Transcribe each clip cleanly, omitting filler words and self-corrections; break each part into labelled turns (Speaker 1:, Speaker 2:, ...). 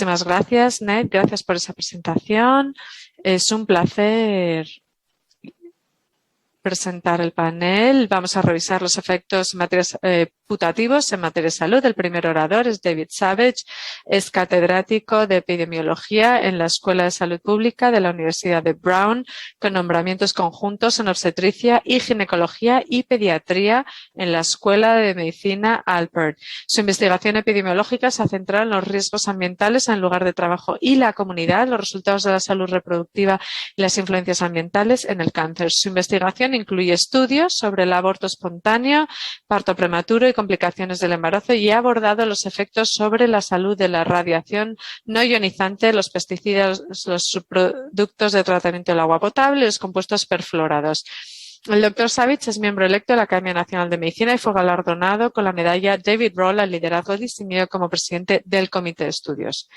Speaker 1: Muchísimas gracias, Ned. Gracias por esa presentación. Es un placer presentar el panel. Vamos a revisar los efectos putativos en materia de salud. El primer orador es David Savage, es catedrático de epidemiología en la Escuela de Salud Pública de la Universidad de Brown, con nombramientos conjuntos en obstetricia y ginecología y pediatría en la Escuela de Medicina Alpert. Su investigación epidemiológica se ha centrado en los riesgos ambientales en el lugar de trabajo y la comunidad, los resultados de la salud reproductiva y las influencias ambientales en el cáncer. Su investigación incluye estudios sobre el aborto espontáneo, parto prematuro y complicaciones del embarazo y ha abordado los efectos sobre la salud de la radiación no ionizante, los pesticidas, los subproductos de tratamiento del agua potable y los compuestos perfluorados. El doctor Savage es miembro electo de la Academia Nacional de Medicina y fue galardonado con la medalla David Roll al liderazgo distinguido como presidente del Comité de Estudios.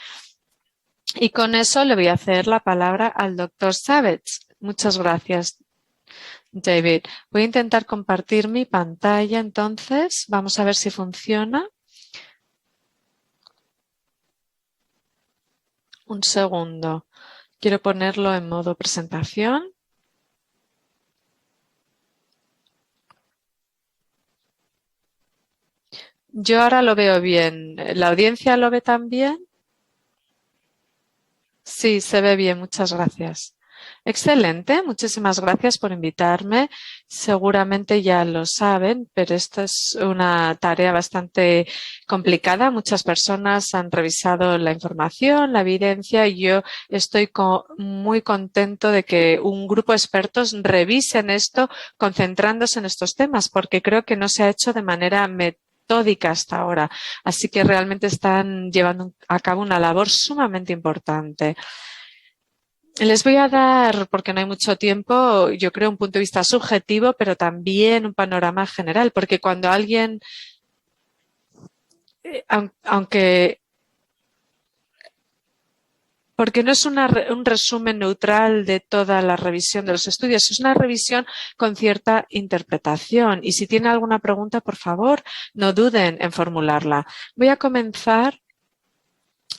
Speaker 1: Y con eso le voy a ceder la palabra al doctor Savage. Muchas gracias, David. Voy a intentar compartir mi pantalla entonces. Vamos a ver si funciona. Un segundo. Quiero ponerlo en modo presentación. Yo ahora lo veo bien. ¿La audiencia lo ve también? Sí, se ve bien. Muchas gracias. Excelente, muchísimas gracias por invitarme. Seguramente ya lo saben, pero esta es una tarea bastante complicada. Muchas personas han revisado la información, la evidencia, y yo estoy muy contento de que un grupo de expertos revisen esto concentrándose en estos temas, porque creo que no se ha hecho de manera metódica hasta ahora. Así que realmente están llevando a cabo una labor sumamente importante. Les voy a dar, porque no hay mucho tiempo, yo creo un punto de vista subjetivo, pero también un panorama general, porque cuando alguien, aunque, porque no es un resumen neutral de toda la revisión de los estudios, es una revisión con cierta interpretación. Y si tienen alguna pregunta, por favor, no duden en formularla. Voy a comenzar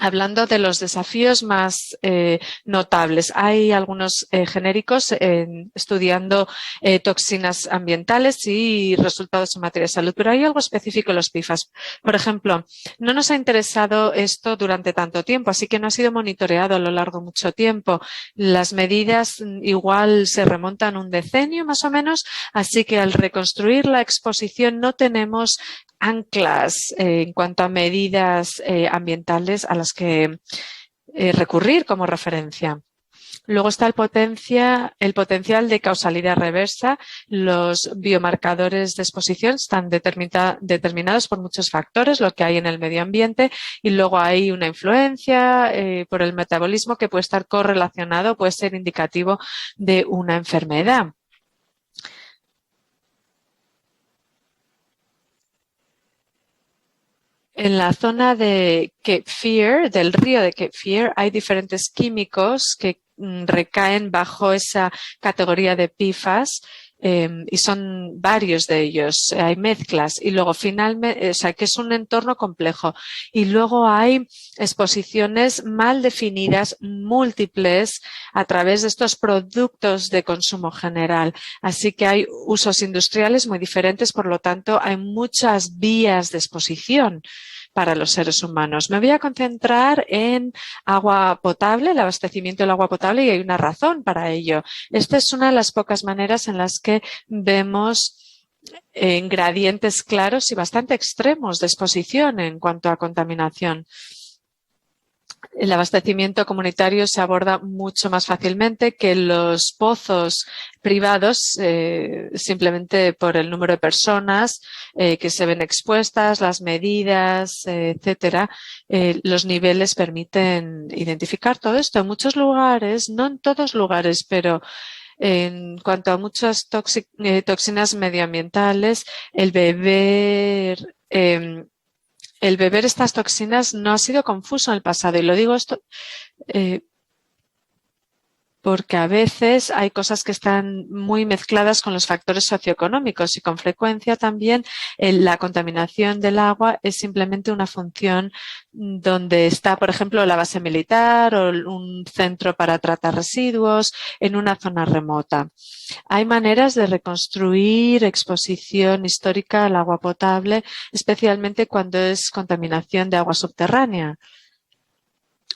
Speaker 1: hablando de los desafíos más notables. Hay algunos genéricos estudiando toxinas ambientales y resultados en materia de salud, pero hay algo específico en los PFAS. Por ejemplo, no nos ha interesado esto durante tanto tiempo, así que no ha sido monitoreado a lo largo de mucho tiempo. Las medidas igual se remontan un decenio más o menos, así que al reconstruir la exposición no tenemos anclas en cuanto a medidas ambientales a las que recurrir como referencia. Luego está el potencial de causalidad reversa. Los biomarcadores de exposición están determinados por muchos factores, lo que hay en el medio ambiente, y luego hay una influencia por el metabolismo que puede estar correlacionado, puede ser indicativo de una enfermedad. En la zona de Cape Fear, del río de Cape Fear, hay diferentes químicos que recaen bajo esa categoría de PFAS y son varios de ellos. Hay mezclas y luego finalmente, o sea, que es un entorno complejo. Y luego hay exposiciones mal definidas, múltiples, a través de estos productos de consumo general. Así que hay usos industriales muy diferentes, por lo tanto, hay muchas vías de exposición para los seres humanos. Me voy a concentrar en agua potable, el abastecimiento del agua potable, y hay una razón para ello. Esta es una de las pocas maneras en las que vemos gradientes claros y bastante extremos de exposición en cuanto a contaminación. El abastecimiento comunitario se aborda mucho más fácilmente que los pozos privados, simplemente por el número de personas que se ven expuestas, las medidas, etcétera. Los niveles permiten identificar todo esto. En muchos lugares, no en todos lugares, pero en cuanto a muchas toxinas medioambientales, el beber estas toxinas no ha sido confuso en el pasado, y lo digo esto porque a veces hay cosas que están muy mezcladas con los factores socioeconómicos y con frecuencia también la contaminación del agua es simplemente una función donde está, por ejemplo, la base militar o un centro para tratar residuos en una zona remota. Hay maneras de reconstruir exposición histórica al agua potable, especialmente cuando es contaminación de agua subterránea.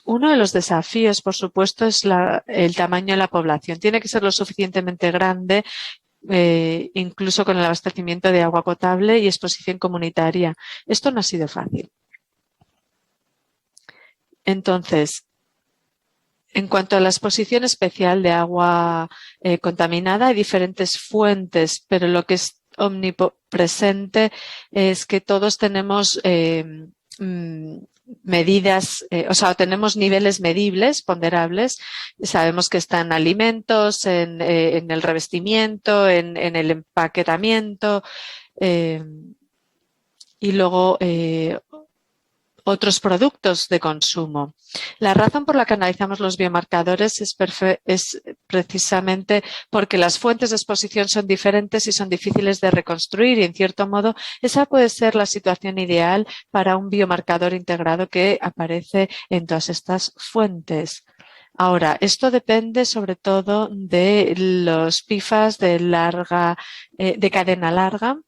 Speaker 1: Uno de los desafíos, por supuesto, es el tamaño de la población. Tiene que ser lo suficientemente grande, incluso con el abastecimiento de agua potable y exposición comunitaria. Esto no ha sido fácil. Entonces, en cuanto a la exposición especial de agua contaminada, hay diferentes fuentes, pero lo que es omnipresente es que todos tenemos medidas, tenemos niveles medibles, ponderables. Sabemos que están en alimentos, en el revestimiento, en el empaquetamiento y luego otros productos de consumo. La razón por la que analizamos los biomarcadores es precisamente porque las fuentes de exposición son diferentes y son difíciles de reconstruir y, en cierto modo, esa puede ser la situación ideal para un biomarcador integrado que aparece en todas estas fuentes. Ahora, esto depende sobre todo de los PFAS de cadena larga.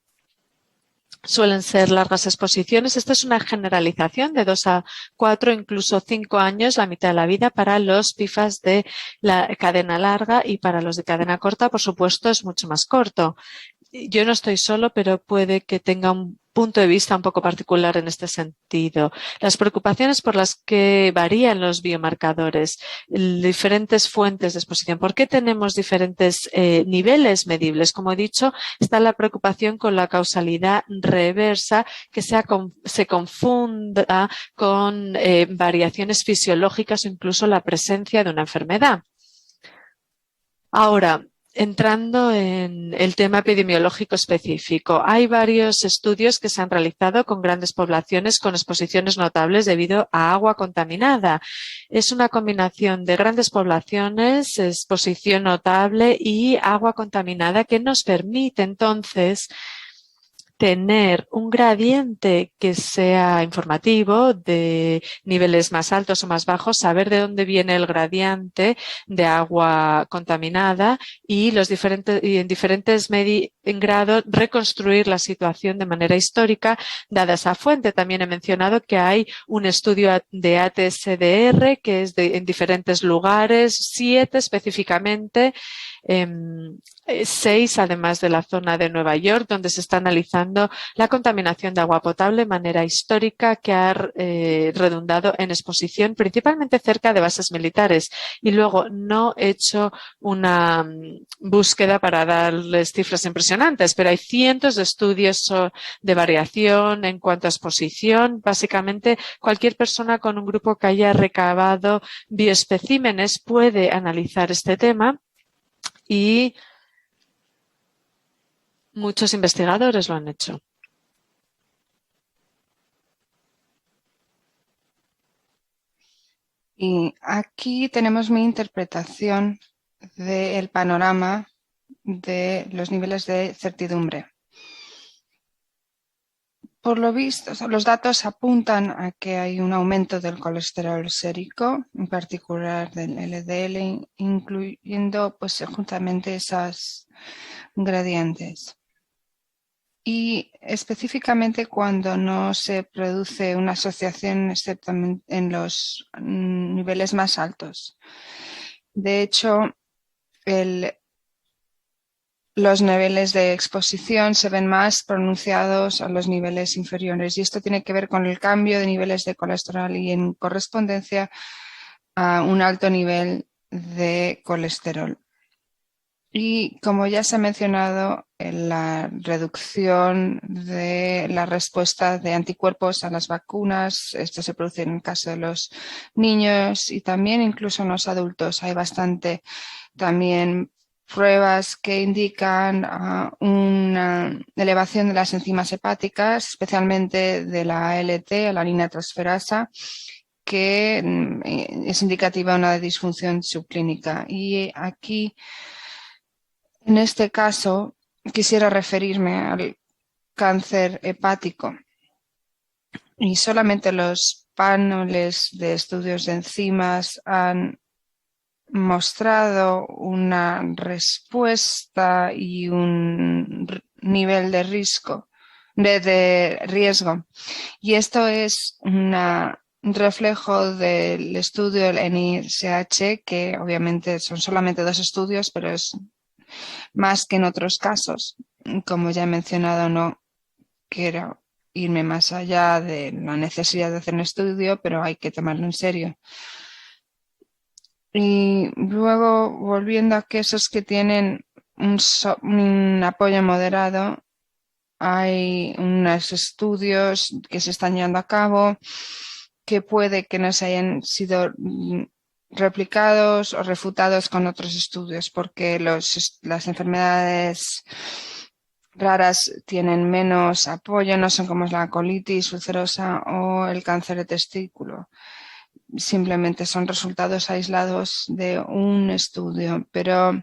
Speaker 1: Suelen ser largas exposiciones. Esta es una generalización de 2 a 4, incluso 5 años, la mitad de la vida, para los PFAS de la cadena larga y para los de cadena corta, por supuesto, es mucho más corto. Yo no estoy solo, pero puede que tenga un punto de vista un poco particular en este sentido. Las preocupaciones por las que varían los biomarcadores, diferentes fuentes de exposición. ¿Por qué tenemos diferentes niveles medibles? Como he dicho, está la preocupación con la causalidad reversa que se confunda con variaciones fisiológicas o incluso la presencia de una enfermedad. Ahora, entrando en el tema epidemiológico específico, hay varios estudios que se han realizado con grandes poblaciones con exposiciones notables debido a agua contaminada. Es una combinación de grandes poblaciones, exposición notable y agua contaminada que nos permite entonces tener un gradiente que sea informativo de niveles más altos o más bajos, saber de dónde viene el gradiente de agua contaminada y en diferentes grados reconstruir la situación de manera histórica dada esa fuente. También he mencionado que hay un estudio de ATSDR que es en diferentes lugares, 7 específicamente, 6 además de la zona de Nueva York, donde se está analizando la contaminación de agua potable de manera histórica que ha redundado en exposición principalmente cerca de bases militares. Y luego no he hecho una búsqueda para darles cifras impresionantes, pero hay cientos de estudios de variación en cuanto a exposición. Básicamente, cualquier persona con un grupo que haya recabado bioespecímenes puede analizar este tema y muchos investigadores lo han hecho.
Speaker 2: Y aquí tenemos mi interpretación del panorama de los niveles de certidumbre. Por lo visto, los datos apuntan a que hay un aumento del colesterol sérico, en particular del LDL, incluyendo pues justamente esas gradientes. Y específicamente cuando no se produce una asociación excepto en los niveles más altos. De hecho, los niveles de exposición se ven más pronunciados a los niveles inferiores y esto tiene que ver con el cambio de niveles de colesterol y en correspondencia a un alto nivel de colesterol. Y como ya se ha mencionado, la reducción de la respuesta de anticuerpos a las vacunas, esto se produce en el caso de los niños y también incluso en los adultos. Hay bastante también pruebas que indican una elevación de las enzimas hepáticas, especialmente de la ALT, alanina transferasa, que es indicativa de una disfunción subclínica. Y aquí, en este caso, quisiera referirme al cáncer hepático. Y solamente los paneles de estudios de enzimas han mostrado una respuesta y un nivel de riesgo. Y esto es un reflejo del estudio del NICH, que obviamente son solamente 2 estudios, pero es más que en otros casos. Como ya he mencionado, no quiero irme más allá de la necesidad de hacer un estudio, pero hay que tomarlo en serio. Y luego, volviendo a quesos que tienen un apoyo moderado, hay unos estudios que se están llevando a cabo que puede que no se hayan sido replicados o refutados con otros estudios, porque las enfermedades raras tienen menos apoyo, no son como la colitis ulcerosa o el cáncer de testículo. Simplemente son resultados aislados de un estudio, pero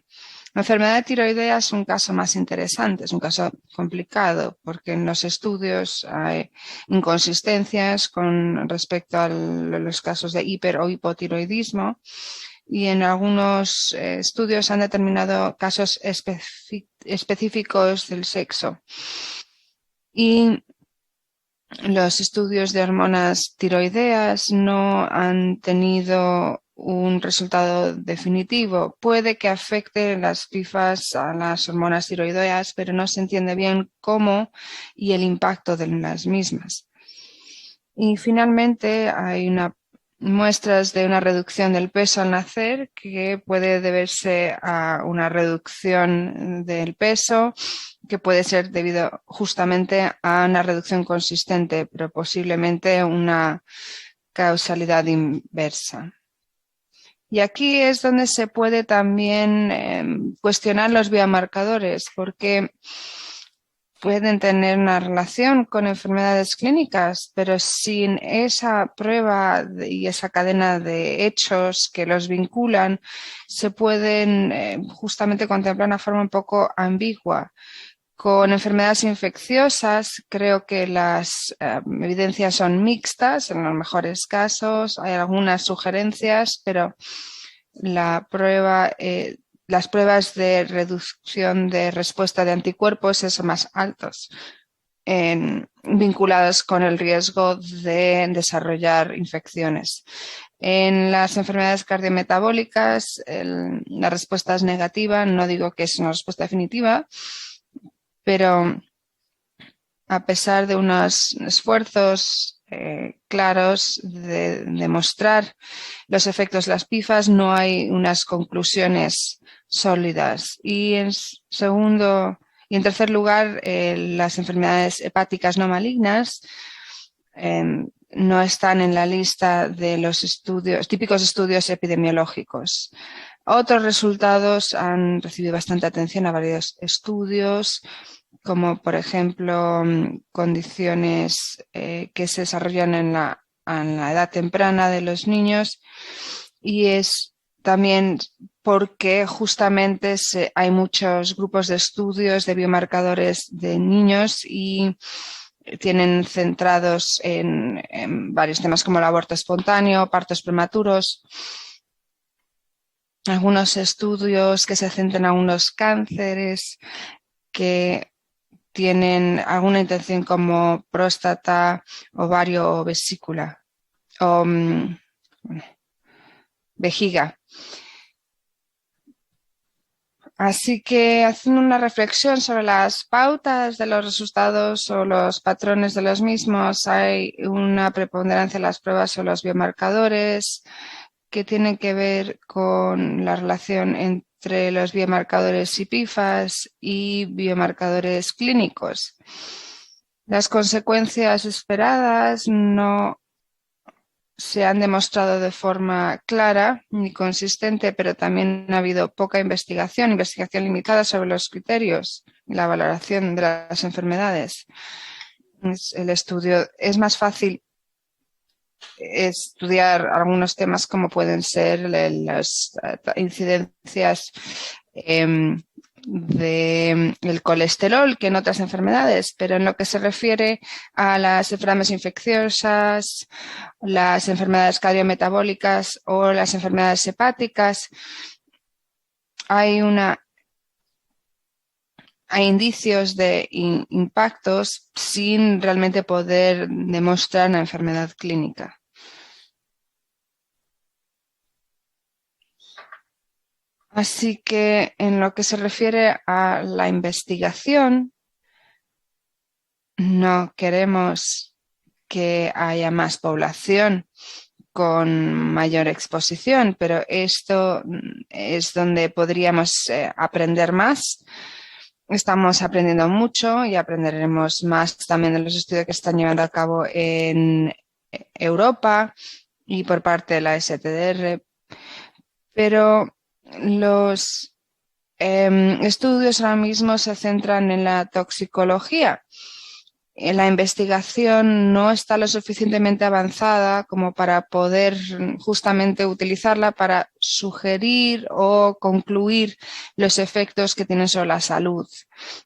Speaker 2: la enfermedad de tiroidea es un caso más interesante, es un caso complicado, porque en los estudios hay inconsistencias con respecto a los casos de hiper o hipotiroidismo, y en algunos estudios han determinado casos específicos del sexo. Y los estudios de hormonas tiroideas no han tenido un resultado definitivo. Puede que afecte las PIFAs a las hormonas tiroideas, pero no se entiende bien cómo y el impacto de las mismas. Y finalmente hay muestras de una reducción del peso al nacer que puede deberse a una reducción del peso, que puede ser debido justamente a una reducción consistente, pero posiblemente una causalidad inversa. Y aquí es donde se puede también cuestionar los biomarcadores, porque pueden tener una relación con enfermedades clínicas, pero sin esa prueba y esa cadena de hechos que los vinculan, se pueden justamente contemplar de una forma un poco ambigua. Con enfermedades infecciosas, creo que las evidencias son mixtas en los mejores casos. Hay algunas sugerencias, pero las pruebas de reducción de respuesta de anticuerpos son más altos, vinculados con el riesgo de desarrollar infecciones. En las enfermedades cardiometabólicas, la respuesta es negativa. No digo que es una respuesta definitiva, pero a pesar de unos esfuerzos claros de demostrar los efectos de las PIFAs, no hay unas conclusiones sólidas. Y en tercer lugar, las enfermedades hepáticas no malignas no están en la lista de los típicos estudios epidemiológicos. Otros resultados han recibido bastante atención a varios estudios, como por ejemplo condiciones que se desarrollan en la edad temprana de los niños, y es también porque justamente hay muchos grupos de estudios de biomarcadores de niños y tienen centrados en varios temas como el aborto espontáneo, partos prematuros. Algunos estudios que se centran en algunos cánceres que tienen alguna intención como próstata, ovario o vesícula o vejiga. Así que haciendo una reflexión sobre las pautas de los resultados o los patrones de los mismos, hay una preponderancia en las pruebas o los biomarcadores que tienen que ver con la relación entre los biomarcadores y PIFAs y biomarcadores clínicos. Las consecuencias esperadas no se han demostrado de forma clara ni consistente, pero también ha habido poca investigación limitada sobre los criterios y la valoración de las enfermedades. El estudio es más fácil estudiar algunos temas como pueden ser las incidencias del colesterol que en otras enfermedades, pero en lo que se refiere a las enfermedades infecciosas, las enfermedades cardiometabólicas o las enfermedades hepáticas, hay indicios de impactos sin realmente poder demostrar una enfermedad clínica. Así que en lo que se refiere a la investigación, no queremos que haya más población con mayor exposición, pero esto es donde podríamos aprender más. Estamos aprendiendo mucho y aprenderemos más también de los estudios que están llevando a cabo en Europa y por parte de la STDR, pero los estudios ahora mismo se centran en la toxicología. La investigación no está lo suficientemente avanzada como para poder justamente utilizarla para sugerir o concluir los efectos que tienen sobre la salud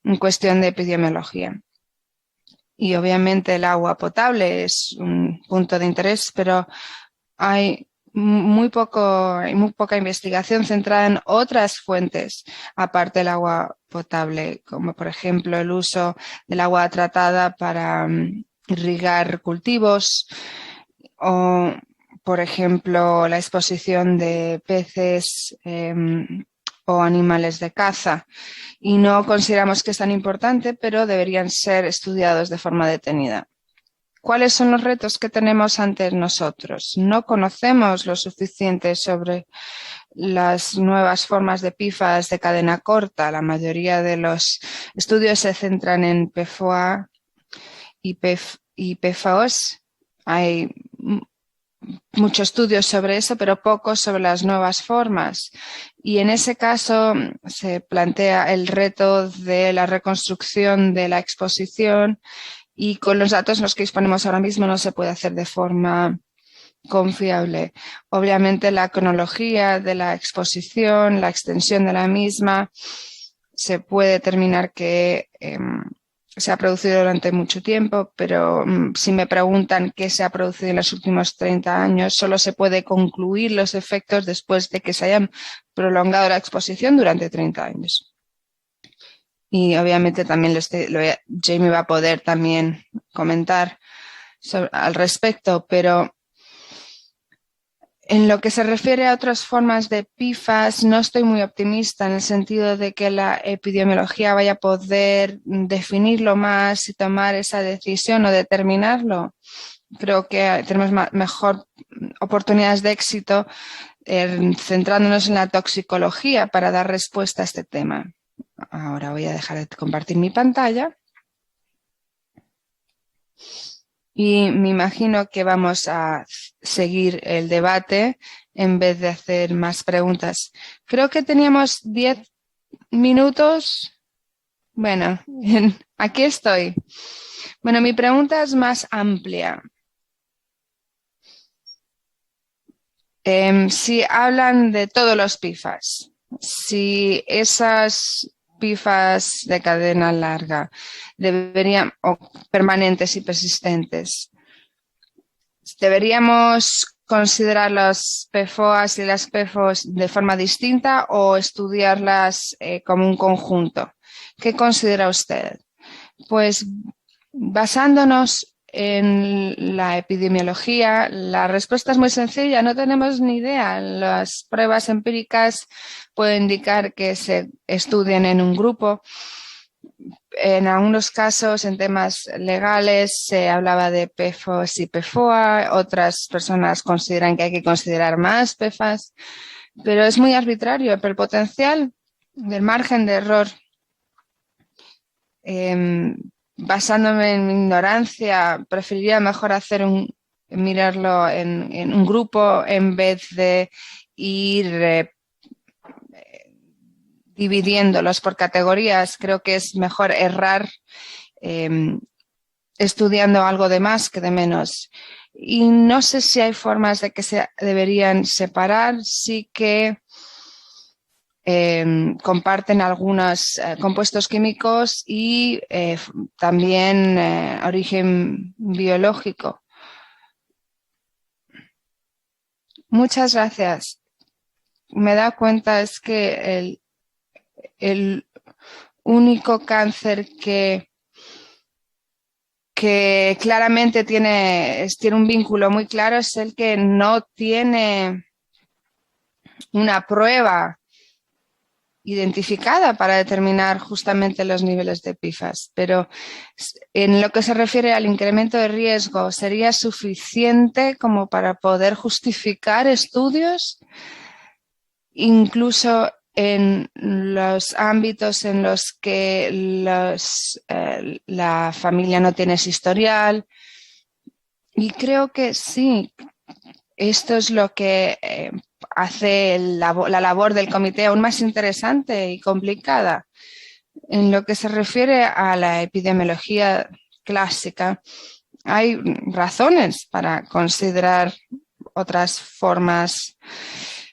Speaker 2: en cuestión de epidemiología. Y obviamente el agua potable es un punto de interés, pero hay muy poca investigación centrada en otras fuentes aparte del agua potable, como por ejemplo el uso del agua tratada para irrigar cultivos o, por ejemplo, la exposición de peces o animales de caza. Y no consideramos que es tan importante, pero deberían ser estudiados de forma detenida. ¿Cuáles son los retos que tenemos ante nosotros? No conocemos lo suficiente sobre las nuevas formas de PFAS de cadena corta. La mayoría de los estudios se centran en PFOA y PFOS. Hay muchos estudios sobre eso, pero pocos sobre las nuevas formas. Y en ese caso se plantea el reto de la reconstrucción de la exposición. Y con los datos en los que disponemos ahora mismo no se puede hacer de forma confiable. Obviamente la cronología de la exposición, la extensión de la misma, se puede determinar que se ha producido durante mucho tiempo, pero si me preguntan qué se ha producido en los últimos 30 años, solo se puede concluir los efectos después de que se hayan prolongado la exposición durante 30 años. Y obviamente también Jamie va a poder también comentar al respecto, pero en lo que se refiere a otras formas de PFAS, no estoy muy optimista en el sentido de que la epidemiología vaya a poder definirlo más y tomar esa decisión o determinarlo. Creo que tenemos mejor oportunidades de éxito centrándonos en la toxicología para dar respuesta a este tema. Ahora voy a dejar de compartir mi pantalla. Y me imagino que vamos a seguir el debate en vez de hacer más preguntas. Creo que teníamos 10 minutos. Bueno, aquí estoy. Bueno, mi pregunta es más amplia. Si hablan de todos los PFAS, si esas PFAS de cadena larga o permanentes y persistentes, ¿deberíamos considerar las PFOAs y las PFOS de forma distinta o estudiarlas como un conjunto? ¿Qué considera usted? Pues basándonos en la epidemiología, la respuesta es muy sencilla, no tenemos ni idea. Las pruebas empíricas pueden indicar que se estudien en un grupo. En algunos casos, en temas legales, se hablaba de PFOS y PFOA, otras personas consideran que hay que considerar más PFAS, pero es muy arbitrario, pero el potencial del margen de error basándome en mi ignorancia, preferiría mejor mirarlo en un grupo en vez de ir dividiéndolos por categorías. Creo que es mejor errar estudiando algo de más que de menos. y no sé si hay formas de que se deberían separar. Sí que comparten algunos compuestos químicos y también origen biológico. Muchas gracias. Me da cuenta es que el único cáncer que claramente tiene un vínculo muy claro es el que no tiene una prueba identificada para determinar justamente los niveles de PFAS. Pero en lo que se refiere al incremento de riesgo, ¿sería suficiente como para poder justificar estudios, incluso en los ámbitos en los que la familia no tiene ese historial? Y creo que sí, esto es lo que hace la labor del comité aún más interesante y complicada. En lo que se refiere a la epidemiología clásica, hay razones para considerar otras formas,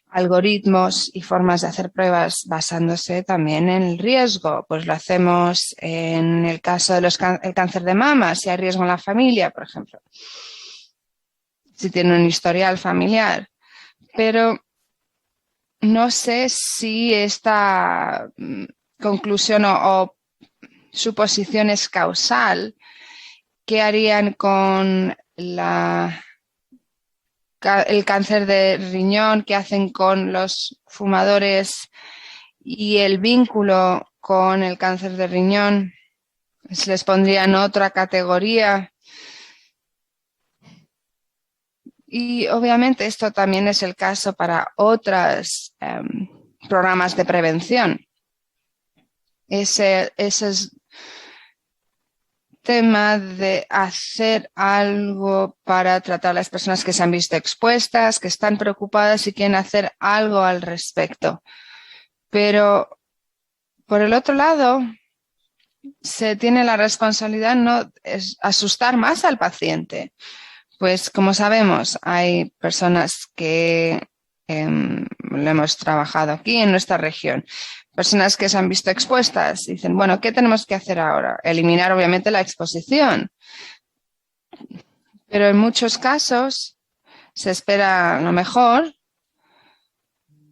Speaker 2: algoritmos y formas de hacer pruebas basándose también en el riesgo. Pues lo hacemos en el caso del cáncer de mama, si hay riesgo en la familia, por ejemplo, si tiene un historial familiar. Pero no sé si esta conclusión o suposición es causal. ¿Qué harían con el cáncer de riñón? ¿Qué hacen con los fumadores? Y el vínculo con el cáncer de riñón, ¿se les pondría en otra categoría? Y obviamente esto también es el caso para otros programas de prevención. Ese es tema de hacer algo para tratar a las personas que se han visto expuestas, que están preocupadas y quieren hacer algo al respecto. Pero por el otro lado, se tiene la responsabilidad no es asustar más al paciente. Pues como sabemos, hay personas que lo hemos trabajado aquí en nuestra región, personas que se han visto expuestas y dicen, bueno, ¿qué tenemos que hacer ahora? Eliminar obviamente la exposición, pero en muchos casos se espera lo mejor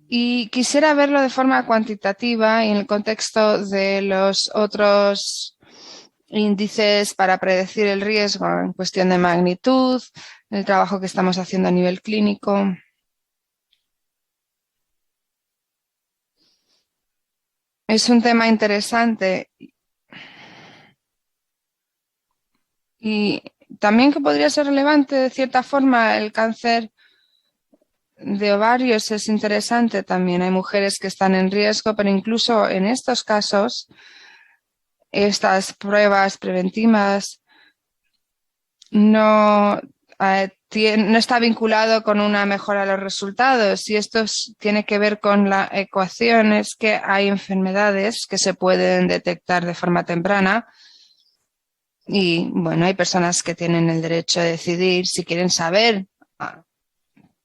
Speaker 2: y quisiera verlo de forma cuantitativa y en el contexto de los otros índices para predecir el riesgo en cuestión de magnitud, el trabajo que estamos haciendo a nivel clínico. Es un tema interesante y también que podría ser relevante de cierta forma. El cáncer de ovarios es interesante también. Hay mujeres que están en riesgo, pero incluso en estos casos, estas pruebas preventivas no está vinculado con una mejora de los resultados, y esto tiene que ver con la ecuación. Es que hay enfermedades que se pueden detectar de forma temprana y, bueno, hay personas que tienen el derecho de decidir si quieren saber,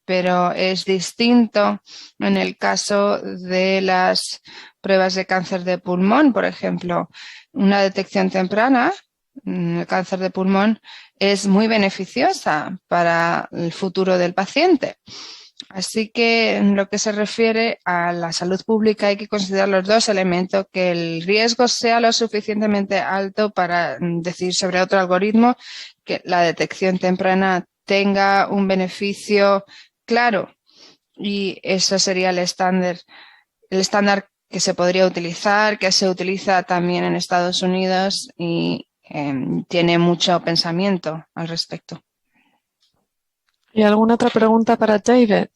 Speaker 2: pero es distinto en el caso de las pruebas de cáncer de pulmón, por ejemplo. Una detección temprana, el cáncer de pulmón, es muy beneficiosa para el futuro del paciente. Así que en lo que se refiere a la salud pública hay que considerar los dos elementos: que el riesgo sea lo suficientemente alto para decidir sobre otro algoritmo, que la detección temprana tenga un beneficio claro, y eso sería el estándar que se podría utilizar, que se utiliza también en Estados Unidos y tiene mucho pensamiento al respecto.
Speaker 1: ¿Y alguna otra pregunta para David?